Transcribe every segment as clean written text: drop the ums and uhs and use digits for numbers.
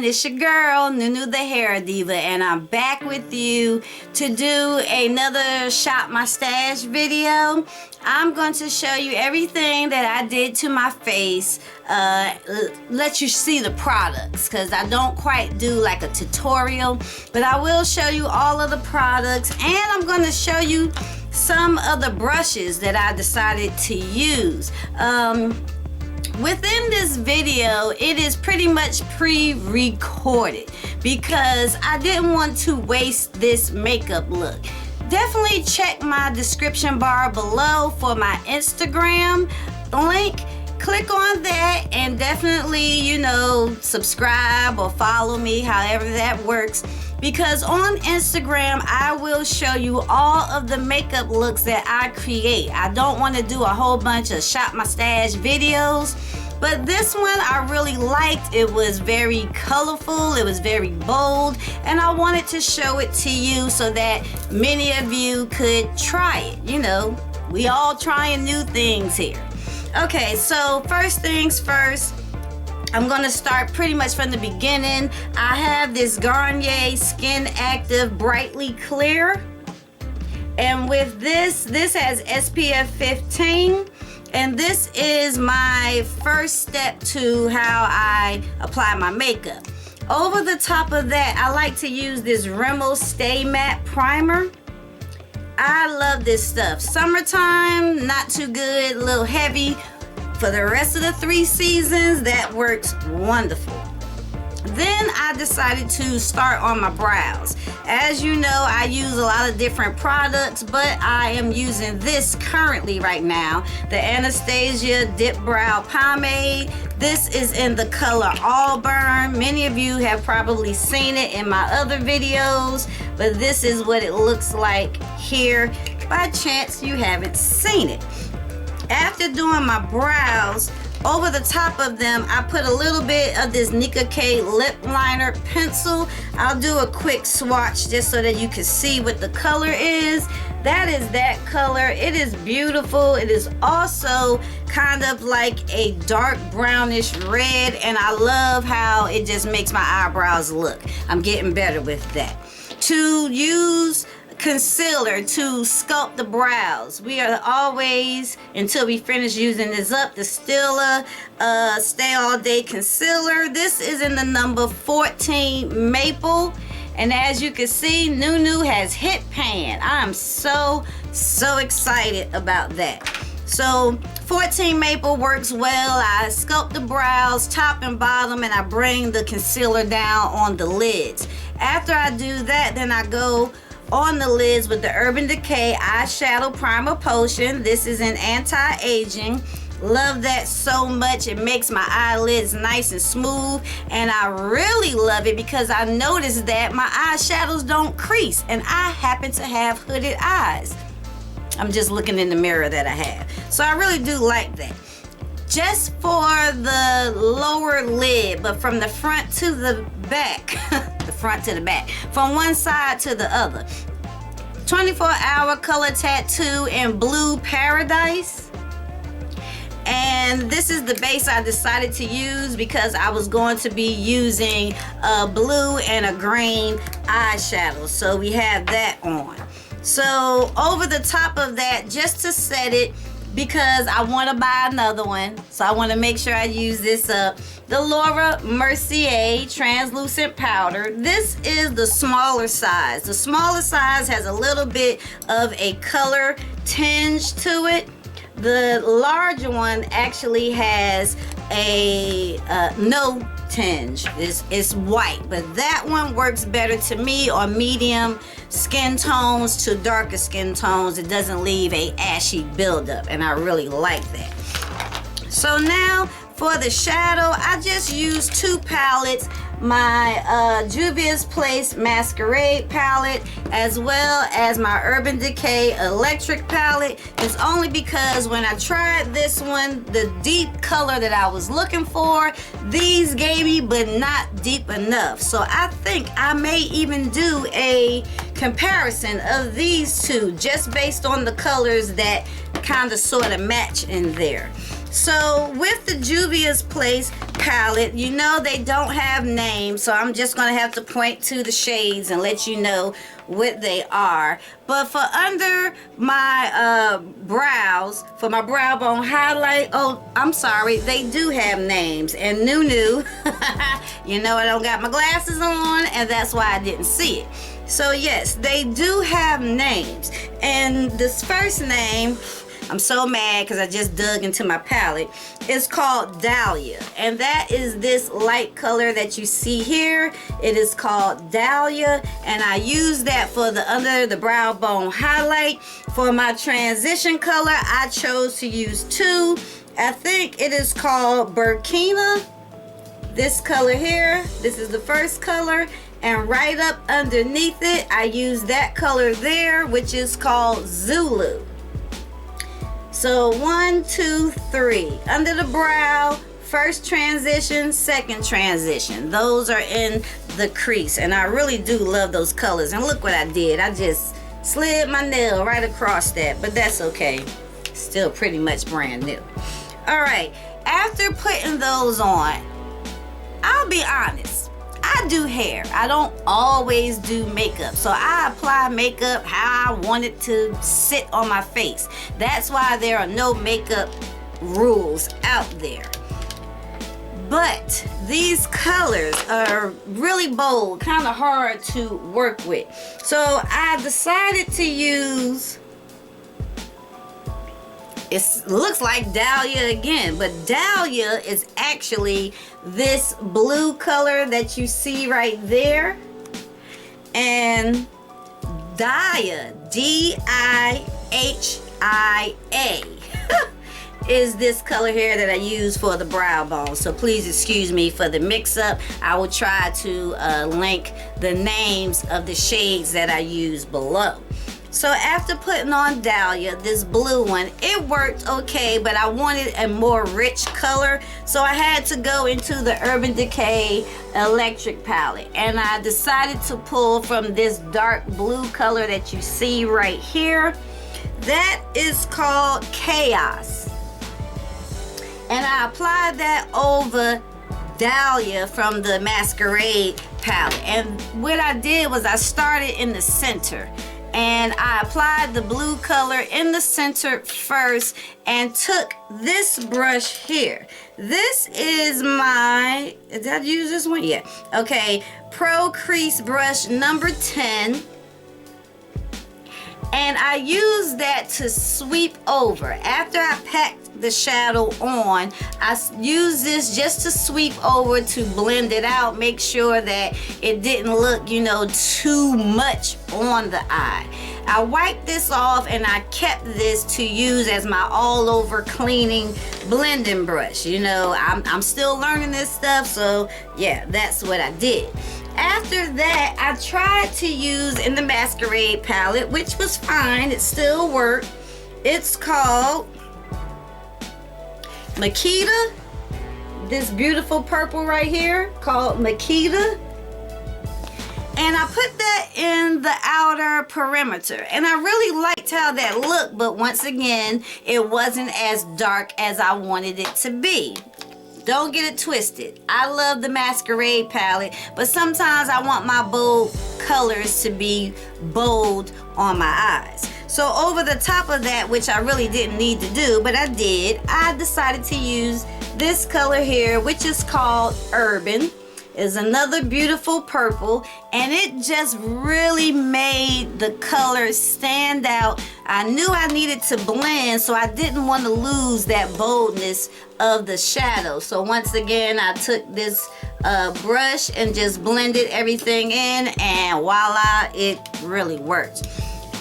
everyone, it's your girl NueNew the Hair Diva, and I'm back with you to do another Shop My Stash video. I'm going to show you everything that I did to my face, let you see the products, because I don't quite do like a tutorial, but I will show you all of the products, and I'm going to show you some of the brushes that I decided to use. Within this video, it is pretty much pre-recorded because I didn't want to waste this makeup look. Definitely check my description bar below for my Instagram link. Click on that and definitely, you know, subscribe or follow me, however that works. Because on Instagram, I will show you all of the makeup looks that I create. I don't want to do a whole bunch of Shop My Stash videos, but this one I really liked. It was very colorful, it was very bold, and I wanted to show it to you so that many of you could try it. You know, we all trying new things here. Okay, so first things first, I'm going to start pretty much from the beginning. I have this Garnier Skin Active Brightly Clear. And with this has SPF 15. And this is my first step to how I apply my makeup. Over the top of that, I like to use this Remmil Stay Matte Primer. I love this stuff. Summertime, not too good, a little heavy. For the rest of the 3 seasons, that works wonderful. Then I decided to start on my brows. As you know, I use a lot of different products, but I am using this currently right now, the Anastasia Dip Brow Pomade. This is in the color Auburn. Many of you have probably seen it in my other videos, but this is what it looks like here. By chance you haven't seen it. After doing my brows, over the top of them, I put a little bit of this Decay lip liner pencil. I'll do a quick swatch just so that you can see what the color is. That is that color. It is beautiful. It is also kind of like a dark brownish red, and I love how it just makes my eyebrows look. I'm getting better with that. To use concealer to sculpt the brows, we are always, until we finish using this up, the Stila Stay All Day Concealer. This is in the number 14 Maple, and as you can see, NueNew has hit pan. I'm so excited about that. So 14 Maple works well. I sculpt the brows top and bottom, and I bring the concealer down on the lids. After I do that, then I go on the lids with the Urban Decay Eyeshadow Primer Potion. This is an anti-aging. Love that so much. It makes my eyelids nice and smooth, and I really love it because I noticed that my eyeshadows don't crease, and I happen to have hooded eyes. I'm just looking in the mirror that I have. So I really do like that. Just for the lower lid, but from the front to the back, the front to the back, from one side to the other. 24-hour color tattoo in Blue Paradise. And this is the base I decided to use because I was going to be using a blue and a green eyeshadow. So we have that on. So over the top of that, just to set it, because I want to buy another one, so I want to make sure I use this up. The Laura Mercier Translucent Powder. This is the smaller size. The smaller size has a little bit of a color tinge to it. The larger one actually has a no tinge. It's white, but that one works better to me on medium skin tones to darker skin tones. It doesn't leave a ashy buildup, and I really like that. So now for the shadow, I just used 2 palettes. My Juvia's Place Masquerade palette, as well as my Urban Decay Electric palette. It's only because when I tried this one, the deep color that I was looking for, these gave me, but not deep enough. So I think I may even do a comparison of these two just based on the colors that kind of sort of match in there. So with the Juvia's Place palette, you know they don't have names, so I'm just gonna have to point to the shades and let you know what they are. But for under my brows, for my brow bone highlight, oh, I'm sorry, they do have names. And NueNew, you know I don't got my glasses on, and that's why I didn't see it. So yes, they do have names. And this first name, I'm so mad because I just dug into my palette. It's called Dahlia, and that is this light color that you see here. It is called Dahlia, and I use that for the under the brow bone highlight. For my transition color, I chose to use two. I think it is called Burkina. This color here, this is the first color, and right up underneath it, I use that color there, which is called Zulu. So 1, 2, 3. Under the brow, first transition, second transition. Those are in the crease, and I really do love those colors. And look what I did. I just slid my nail right across that, but that's okay. Still pretty much brand new. All right, after putting those on, I'll be honest, I do hair. I don't always do makeup. So I apply makeup how I want it to sit on my face. That's why there are no makeup rules out there. But these colors are really bold, kind of hard to work with. So I decided to use, it looks like Dahlia again, but Dahlia is actually this blue color that you see right there. And Dahlia, D-I-H-I-A, is this color here that I use for the brow bone. So please excuse me for the mix up. I will try to link the names of the shades that I use below. So after putting on Dahlia, this blue one, it worked okay, but I wanted a more rich color. So I had to go into the Urban Decay Electric palette. And I decided to pull from this dark blue color that you see right here. That is called Chaos. And I applied that over Dahlia from the Masquerade palette. And what I did was I started in the center. And I applied the blue color in the center first and took this brush here. This is my, did I use this one? Yeah. Okay, Pro Crease brush number 10. And I use that to sweep over. After I packed the shadow on, I use this just to sweep over to blend it out, make sure that it didn't look, you know, too much on the eye. I wiped this off and I kept this to use as my all over cleaning blending brush. You know, I'm still learning this stuff, so yeah, that's what I did. After that, I tried to use in the Masquerade palette, which was fine, it still worked. It's called Makita, this beautiful purple right here called Makita. And I put that in the outer perimeter. And I really liked how that looked, but once again, it wasn't as dark as I wanted it to be. Don't get it twisted. I love the Masquerade palette, but sometimes I want my bold colors to be bold on my eyes. So over the top of that, which I really didn't need to do, but I did, I decided to use this color here, which is called Urban. Is another beautiful purple, and it just really made the color stand out. I knew I needed to blend, so I didn't want to lose that boldness of the shadow. So once again, I took this brush and just blended everything in, and voila, it really worked.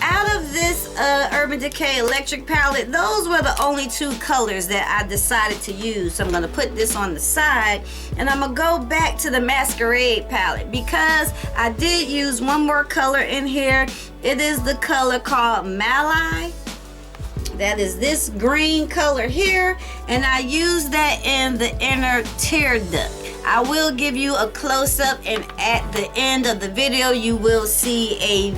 Out of this Urban Decay Electric palette, those were the only two colors that I decided to use. So I'm going to put this on the side, and I'm going to go back to the Masquerade palette because I did use one more color in here. It is the color called Malai. That is this green color here, and I use that in the inner tear duct. I will give you a close-up, and at the end of the video, you will see a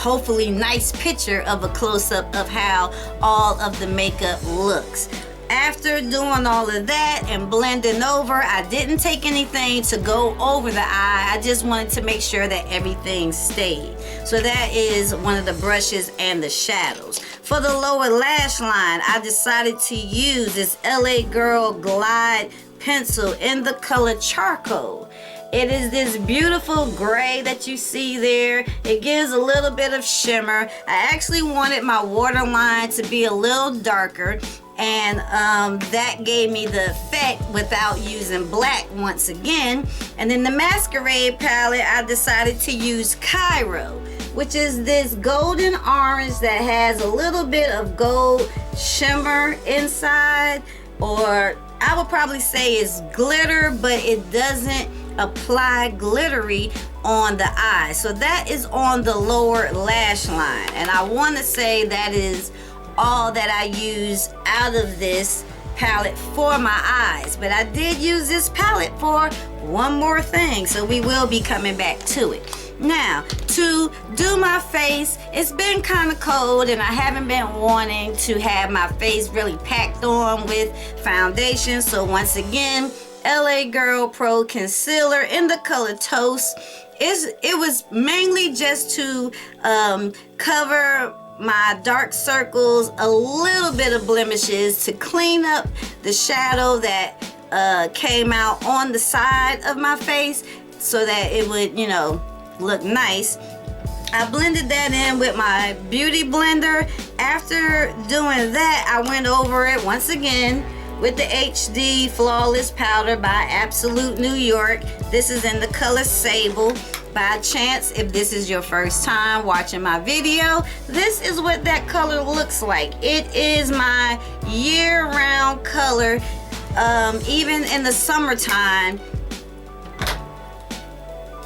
hopefully nice picture of a close-up of how all of the makeup looks. After doing all of that and blending over, I didn't take anything to go over the eye. I just wanted to make sure that everything stayed. So that is one of the brushes and the shadows. For the lower lash line, I decided to use this LA Girl Glide pencil in the color Charcoal. It is this beautiful gray that you see there. It gives a little bit of shimmer. I actually wanted my waterline to be a little darker, and that gave me the effect without using black once again. And then the Masquerade palette, I decided to use Cairo, which is this golden orange that has a little bit of gold shimmer inside, or I would probably say it's glitter, but it doesn't apply glittery on the eye. So that is on the lower lash line, and I want to say that is all that I use out of this palette for my eyes. But I did use this palette for one more thing, so we will be coming back to it. Now, to do my face, it's been kind of cold and I haven't been wanting to have my face really packed on with foundation. So once again, LA Girl Pro Concealer in the color Toast. It was mainly just to cover my dark circles, a little bit of blemishes, to clean up the shadow that came out on the side of my face so that it would, you know, look nice. I blended that in with my beauty blender. After doing that, I went over it once again with the HD Flawless Powder by Absolute New York. This is in the color Sable. By chance, if this is your first time watching my video, this is what that color looks like. It is my year-round color, even in the summertime,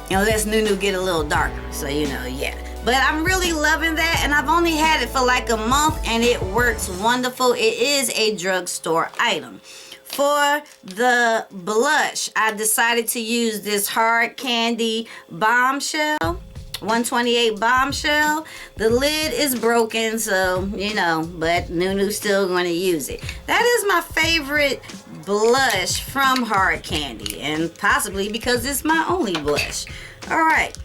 unless NueNew get a little darker, so you know, yeah. But I'm really loving that, and I've only had it for like a month and it works wonderful. It is a drugstore item. For the blush, I decided to use this Hard Candy Bombshell, 128 Bombshell. The lid is broken, so, you know, but NueNew's still going to use it. That is my favorite blush from Hard Candy, and possibly because it's my only blush. All right,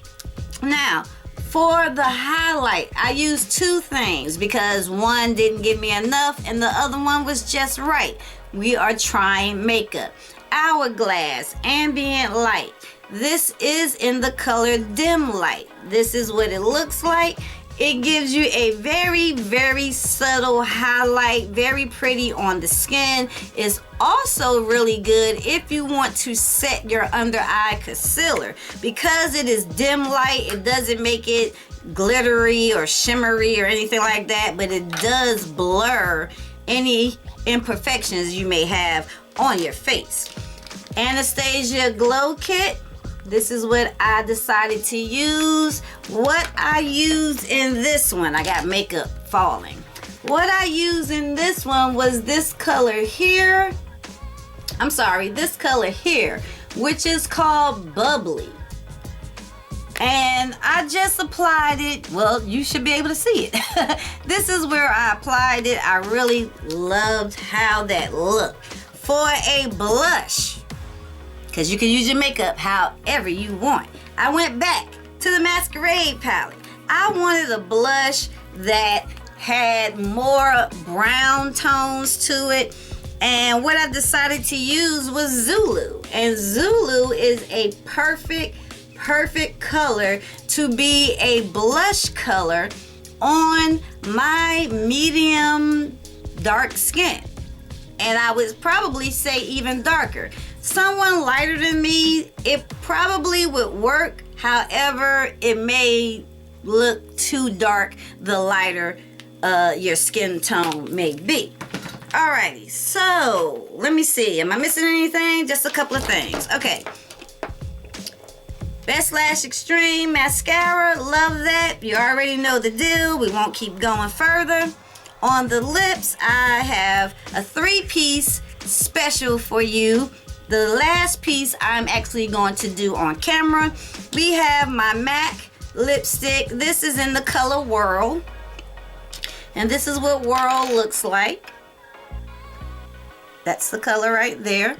now for the highlight, I used two things because one didn't give me enough and the other one was just right. We are trying makeup. Hourglass Ambient Light. This is in the color Dim Light. This is what it looks like. It gives you a very, very subtle highlight, very pretty on the skin. It's also really good if you want to set your under eye concealer. Because it is dim light, it doesn't make it glittery or shimmery or anything like that, but it does blur any imperfections you may have on your face. Anastasia Glow Kit. This is what I decided to use. What I used in this one, I got makeup falling. What I used in this one was this color here. I'm sorry, this color here, which is called Bubbly. And I just applied it. Well, you should be able to see it. This is where I applied it. I really loved how that looked. For a blush, because you can use your makeup however you want, I went back to the Masquerade palette. I wanted a blush that had more brown tones to it, and what I decided to use was Zulu. And Zulu is a perfect color to be a blush color on my medium dark skin, and I would probably say even darker. Someone lighter than me, it probably would work. However, it may look too dark the lighter your skin tone may be. Alrighty, so let me see. Am I missing anything? Just a couple of things. Okay. Best Lash Extreme Mascara. Love that. You already know the deal. We won't keep going further. On the lips, I have a 3-piece special for you. The last piece I'm actually going to do on camera. We have my MAC lipstick. This is in the color Whirl. And this is what Whirl looks like. That's the color right there.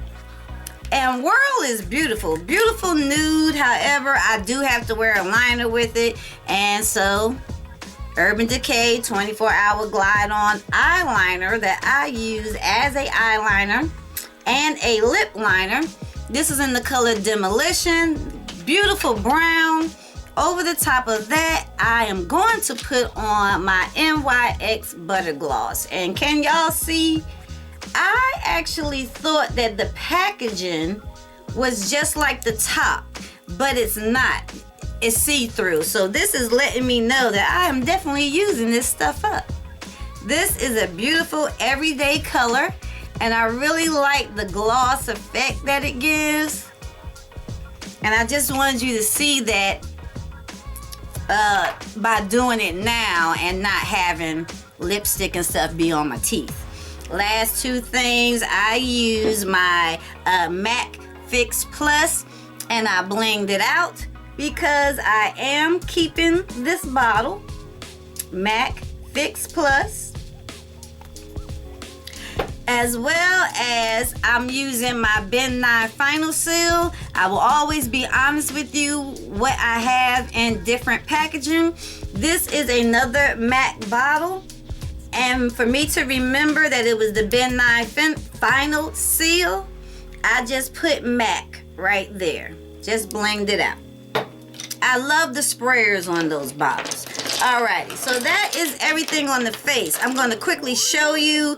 And Whirl is beautiful. Beautiful nude. However, I do have to wear a liner with it. And so, Urban Decay 24-Hour Glide On eyeliner that I use as a eyeliner and a lip liner. This is in the color Demolition. Beautiful brown. Over the top of that, I am going to put on my NYX Butter Gloss. And can y'all see? I actually thought that the packaging was just like the top, but it's not. It's see-through. So this is letting me know that I am definitely using this stuff up. This is a beautiful everyday color, and I really like the gloss effect that it gives. And I just wanted you to see that by doing it now and not having lipstick and stuff be on my teeth. Last two things, I use my MAC Fix Plus, and I blinged it out because I am keeping this bottle, MAC Fix Plus, as well as I'm using my Ben Nye Final Seal. I will always be honest with you what I have in different packaging. This is another MAC bottle, and for me to remember that it was the Ben Nye Final Seal, I just put MAC right there. Just blinged it out. I love the sprayers on those bottles. Alrighty, so that is everything on the face. I'm going to quickly show you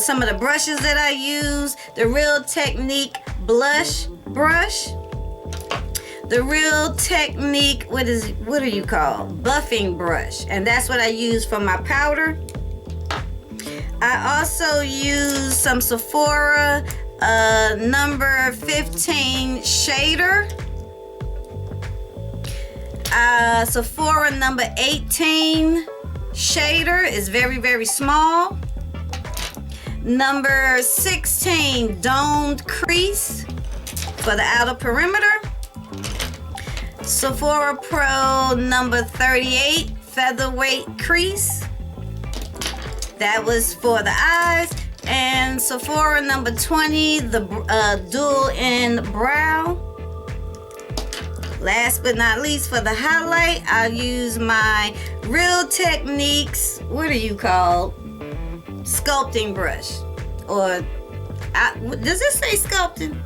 some of the brushes that I use. The Real Technique blush brush. The Real Technique, what are you called? Buffing brush. And that's what I use for my powder. I also use some Sephora number 15 shader. Sephora number 18 shader is very, very small. Number 16 domed crease for the outer perimeter. Sephora Pro number 38 featherweight crease. That was for the eyes. And Sephora number 20, the dual in brow. Last but not least, for the highlight, I'll use my Real Techniques, what are you called? Sculpting brush. Or, does it say sculpting?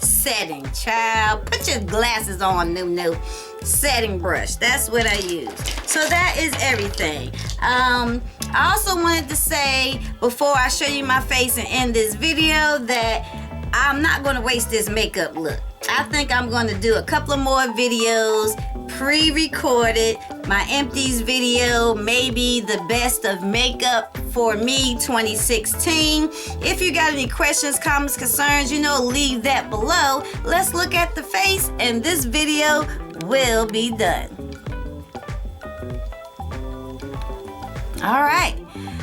Setting, child. Put your glasses on, NueNew. Setting brush, that's what I use. So that is everything. I also wanted to say, before I show you my face and end this video, that I'm not going to waste this makeup look. I think I'm going to do a couple of more videos, pre-recorded, my empties video, maybe the best of makeup for me 2016. If you got any questions, comments, concerns, leave that below. Let's look at the face, and this video will be done. All right,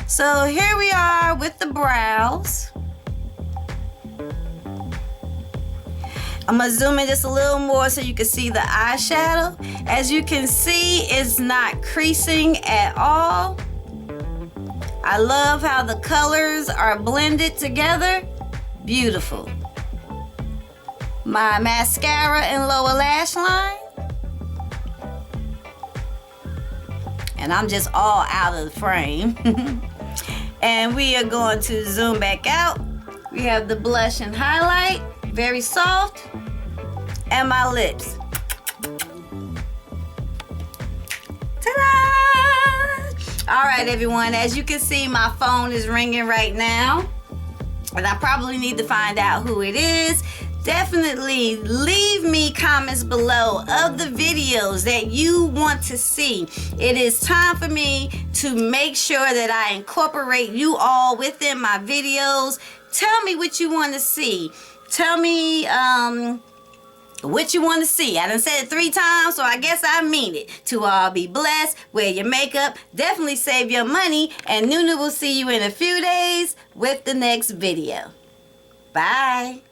so here we are with the brows. I'm gonna zoom in just a little more so you can see the eyeshadow. As you can see, it's not creasing at all. I love how the colors are blended together. Beautiful. My mascara and lower lash line. And I'm just all out of the frame. And we are going to zoom back out. We have the blush and highlight. Very soft. And my lips. Ta-da! All right, everyone. As you can see, my phone is ringing right now. And I probably need to find out who it is. Definitely leave me comments below of the videos that you want to see. It is time for me to make sure that I incorporate you all within my videos. Tell me what you want to see. Tell me what you want to see. I done said it 3 times, so I guess I mean it. To all be blessed. Wear your makeup. Definitely save your money. And NueNew will see you in a few days with the next video. Bye.